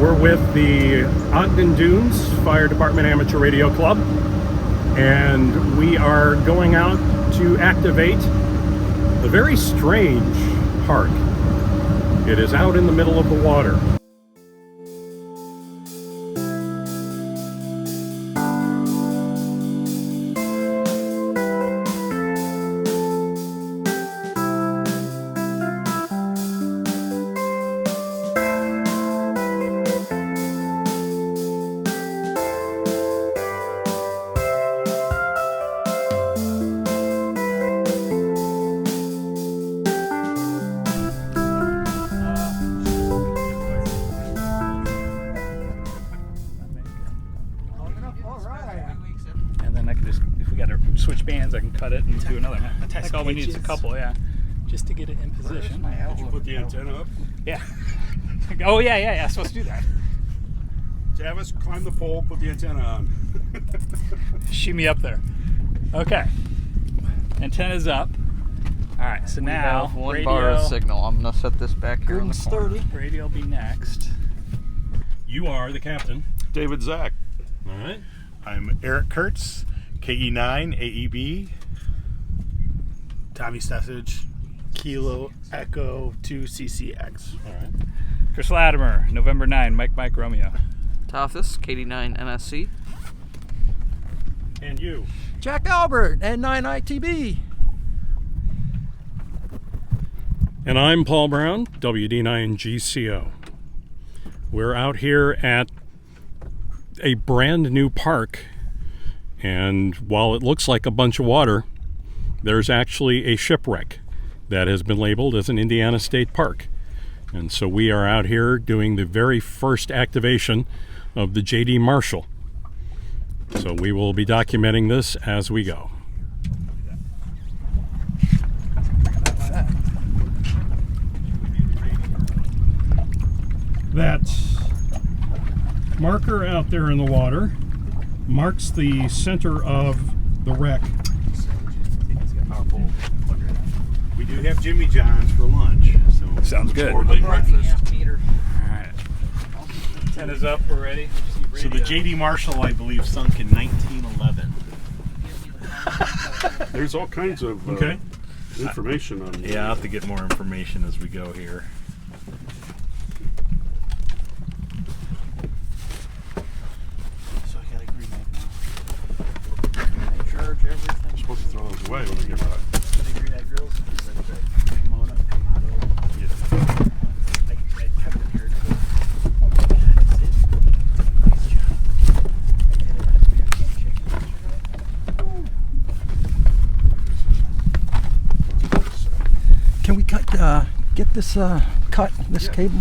We're with the Ogden Dunes Fire Department Amateur Radio Club, and we are going out to activate a very strange park. It is out in the middle of the water. And then I can just, if we got to switch bands, I can cut it and do another. That's all we need is a couple, yeah. Just to get it in position. Did you put the antenna up? Yeah. Oh, yeah. I'm supposed to do that. Travis, climb the pole, put the antenna on. Shimmy up there. Okay. Antenna's up. All right, so now have one radio, bar of signal. I'm going to set this back here on the corner. Radio will be next. You are the captain. David Zach. All right. I'm Eric Kurtz, KE9 AEB. Tommy Stessage, Kilo Echo 2 CCX. All right. Chris Latimer, November 9, Mike Romeo. Tophis, KD9 NSC. And you. Jack Albert, N9ITB. And I'm Paul Brown, WD9GCO. We're out here at a brand new park, and while it looks like a bunch of water, there's actually a shipwreck that has been labeled as an Indiana State Park. And so we are out here doing the very first activation of the J.D. Marshall. So we will be documenting this as we go. That marker out there in the water marks the center of the wreck. We do have Jimmy John's for lunch. So Sounds good. Or late breakfast. All right. Antenna's up, we're ready. So the J.D. Marshall, I believe, sunk in 1911. There's all kinds of information on Yeah, I'll have to get more information as we go here. So I got a green light now. I charge everything. I'm supposed to throw those away when we get back. Green light grills. Come on up, come out. I can try to come in here. Can we get this this cable?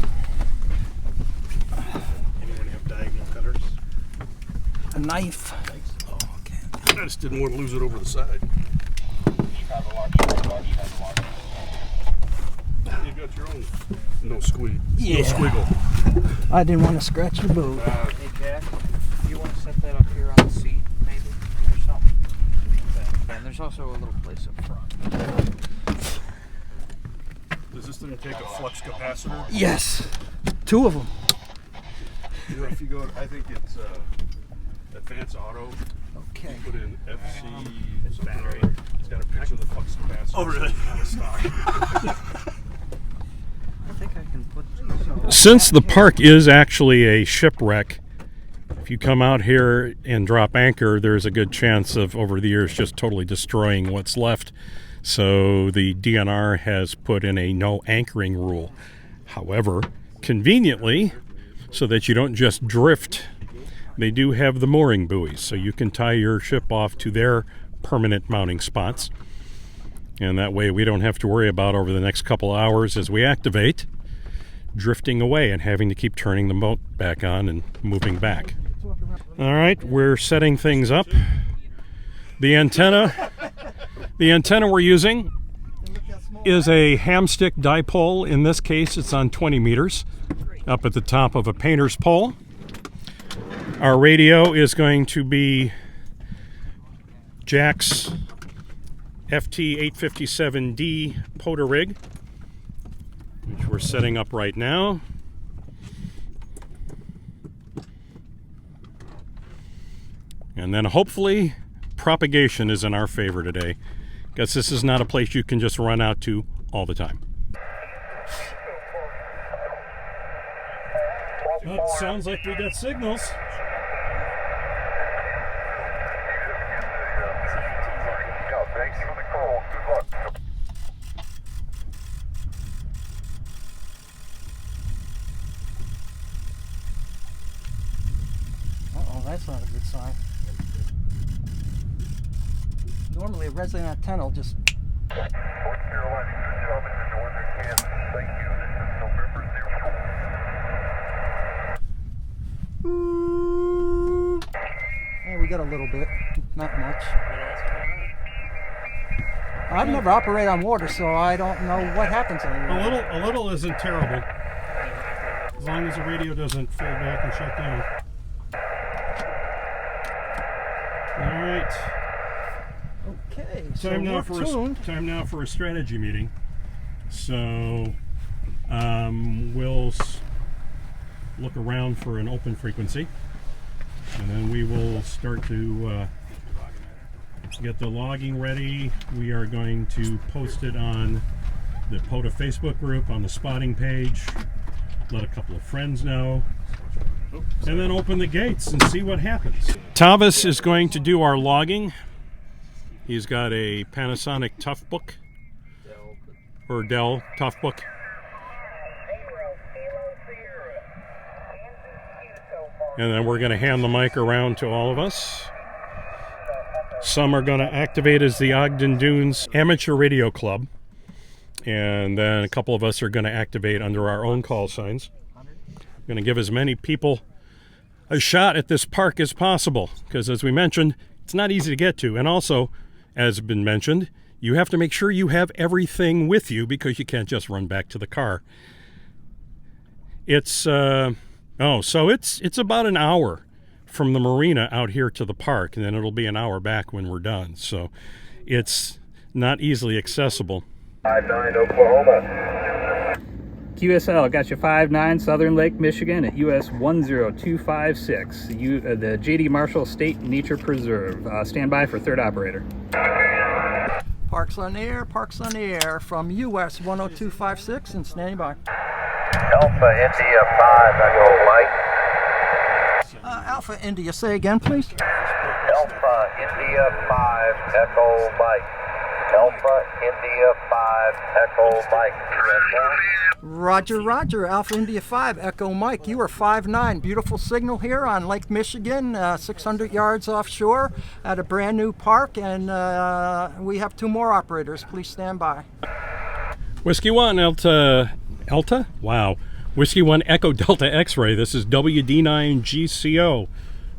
Anyone have diagonal cutters? A knife. Oh, okay. I just didn't want to lose it over the side. You got your own no squeak. Yeah. No squiggle. I didn't want to scratch your boat. Hey, Jack, do you want to set that up here on the seat, maybe, or something? And there's also a little place up front. Does this thing take a flux capacitor? Yes, 2 of them. You know, if you go, I think it's Advanced Auto. Okay. Put in FC. It's battery. It's got a picture of the flux capacitor. Oh, really? Out of stock. I think I can put these. Since the park is actually a shipwreck, if you come out here and drop anchor, there's a good chance of, over the years, just totally destroying what's left. So the DNR has put in a no anchoring rule. However, conveniently, so that you don't just drift, they do have the mooring buoys, so you can tie your ship off to their permanent mounting spots. And that way we don't have to worry about, over the next couple hours as we activate, drifting away and having to keep turning the boat back on and moving back. All right, we're setting things up. The antenna we're using is a hamstick dipole. In this case, it's on 20 meters up at the top of a painter's pole. Our radio is going to be Jack's FT857D POTA rig, which we're setting up right now. And then hopefully propagation is in our favor today, because this is not a place you can just run out to all the time. Oh, it sounds like we got signals. Thanks for the call. Good luck. Uh-oh, that's not a good sign. Normally a resident antenna will just... North Carolina, good job in your northern Kansas. Thank you. This is November 04. Yeah, we got a little bit, not much. I've never operated on water, so I don't know what happens anymore. A little isn't terrible, as long as the radio doesn't fold back and shut down. All right. Okay, so Time we're tuned. time now for a strategy meeting. So we'll look around for an open frequency, and then we will start to get the logging ready. We are going to post it on the POTA Facebook group, on the spotting page, let a couple of friends know, and then open the gates and see what happens. Tavis is going to do our logging. He's got a Panasonic Toughbook, or Dell Toughbook. And then we're going to hand the mic around to all of us. Some are going to activate as the Ogden Dunes Amateur Radio Club. And then a couple of us are going to activate under our own call signs. We're going to give as many people a shot at this park as possible, because as we mentioned, it's not easy to get to. And also, as has been mentioned, you have to make sure you have everything with you, because you can't just run back to the car. It's it's about an hour from the marina out here to the park, and then it'll be an hour back when we're done. So it's not easily accessible. 59 Oklahoma. QSL got you 5-9 Southern Lake, Michigan at US-10256, the J.D. Marshall State Nature Preserve. Stand by for third operator. Parks on the air from US-10256 and standing by. Alpha India 5, Echo Mike. Alpha India, say again, please. Alpha India 5, Echo Mike. Alpha India 5, Echo Mike. Roger, Roger. Alpha India 5, Echo Mike. You are 5-9. Beautiful signal here on Lake Michigan, 600 yards offshore at a brand new park, and we have 2 more operators. Please stand by. Whiskey 1 Elta? Wow. Whiskey 1 Echo Delta X-Ray. This is WD9GCO.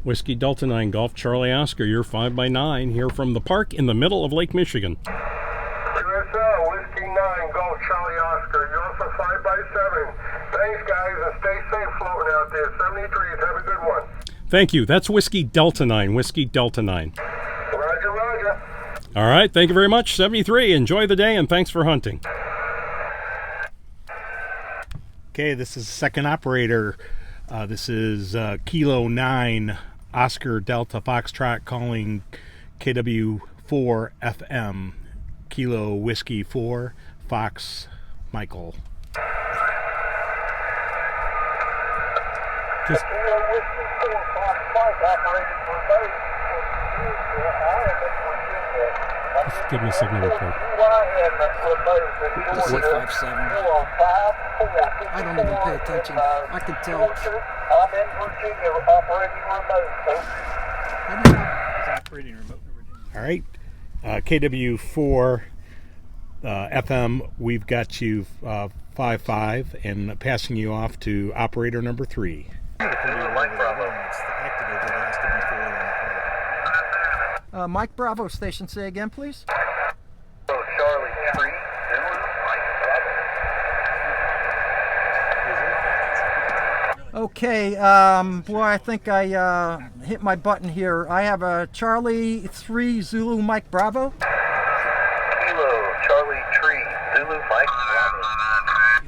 Whiskey Delta 9 Golf Charlie Oscar. You're 5x9 here from the park in the middle of Lake Michigan. QSL, Whiskey 9, Golf Charlie Oscar. You're also 5x7. Thanks, guys, and stay safe floating out there. 73s, have a good one. Thank you. That's Whiskey Delta 9. Whiskey Delta 9. Roger, roger. All right. Thank you very much. 73. Enjoy the day, and thanks for hunting. Okay, this is second operator. This is Kilo 9 Oscar Delta Foxtrot calling KW4 FM. Kilo Whiskey 4 Fox Michael. Just give me a signal report. This is 5-7. I don't even pay attention. I can tell. I'm in Virginia, operating remote. Operating remote. All right, KW4 FM, we've got you 5-5 and passing you off to operator number 3. Mike Bravo station, say again, please. Charlie 3, Okay, boy, I think I hit my button here. I have a Charlie 3 Zulu Mike Bravo. Kilo Charlie 3, Zulu Mike Bravo.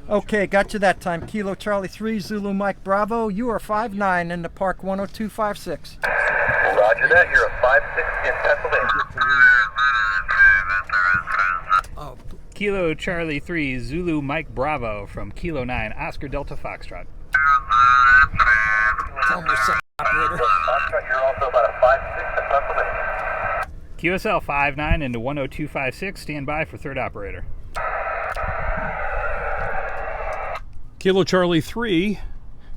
Okay, got you that time. Kilo Charlie 3 Zulu Mike Bravo. You are 5-9 in the Park 10256. Roger, Roger that, you're a 5-6 in Pennsylvania. Kilo Charlie 3, Zulu Mike Bravo from Kilo 9, Oscar Delta Foxtrot. Foxtrot, you're also about a 5-6 in Pennsylvania. QSL 59 into 10256, stand by for third operator. Kilo Charlie 3,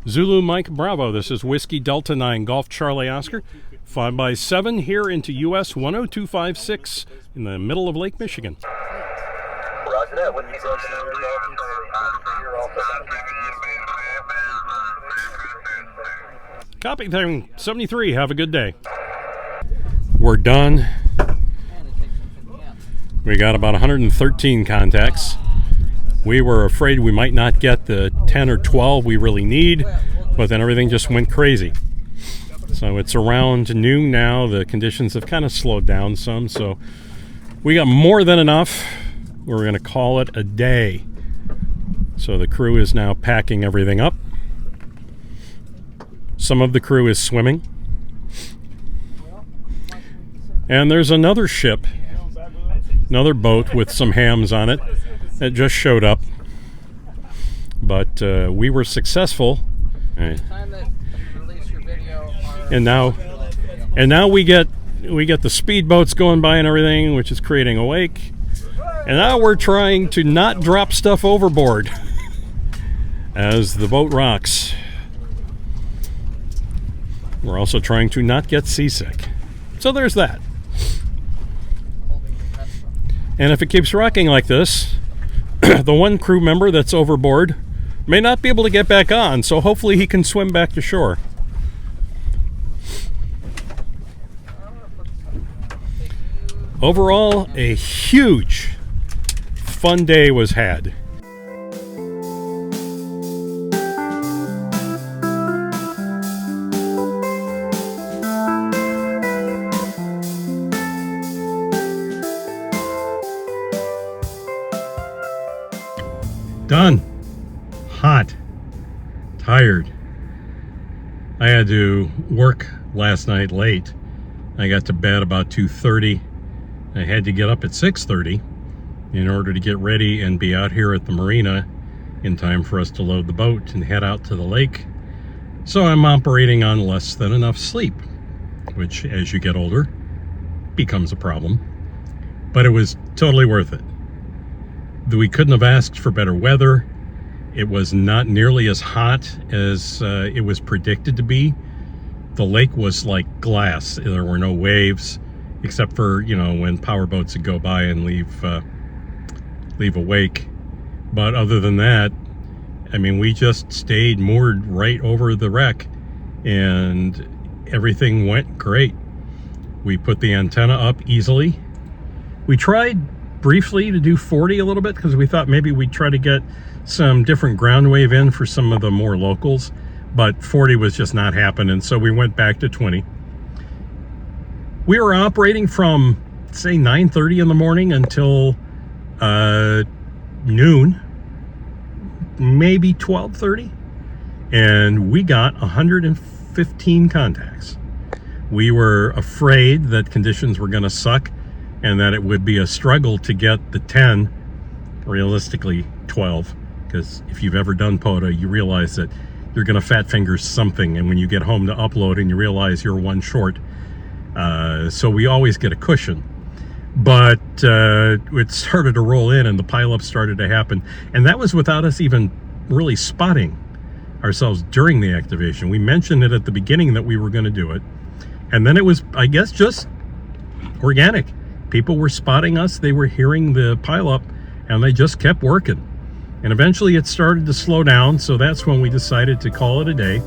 Zulu Mike Bravo. This is Whiskey Delta 9, Golf Charlie Oscar. 5x7 here into US-10256 in the middle of Lake Michigan. Roger that, Whiskey Delta 9, you're also Copy thing 73. Have a good day. We're done. We got about 113 contacts. We were afraid we might not get the 10 or 12 we really need, but then everything just went crazy. So it's around noon now. The conditions have kind of slowed down some, so we got more than enough. We're going to call it a day. So the crew is now packing everything up. Some of the crew is swimming. And there's another ship, another boat with some hams on it that just showed up. But we were successful. And now we get the speedboats going by and everything, which is creating a wake. And now we're trying to not drop stuff overboard as the boat rocks. We're also trying to not get seasick. So there's that. And if it keeps rocking like this, the one crew member that's overboard may not be able to get back on, so hopefully he can swim back to shore. Overall, a huge fun day was had. Done. Hot. Tired. I had to work last night late. I got to bed about 2:30. I had to get up at 6:30 in order to get ready and be out here at the marina in time for us to load the boat and head out to the lake. So I'm operating on less than enough sleep, which as you get older becomes a problem. But it was totally worth it. We couldn't have asked for better weather. It was not nearly as hot as it was predicted to be. The lake was like glass. There were no waves, except for, you know, when power boats would go by and leave a wake. But other than that, I mean, we just stayed moored right over the wreck and everything went great. We put the antenna up easily. We tried briefly to do 40 a little bit because we thought maybe we'd try to get some different ground wave in for some of the more locals, but 40 was just not happening, so we went back to 20. We were operating from, say, 9:30 in the morning until noon, maybe 12:30, and we got 115 contacts. We were afraid that conditions were going to suck and that it would be a struggle to get the 10, realistically 12, because if you've ever done POTA, you realize that you're going to fat finger something, and when you get home to upload and you realize you're one short, so we always get a cushion. But it started to roll in and the pileup started to happen, and that was without us even really spotting ourselves during the activation. We mentioned it at the beginning that we were going to do it, and then it was, I guess, just organic. People were spotting us, they were hearing the pileup, and they just kept working. And eventually it started to slow down, so that's when we decided to call it a day.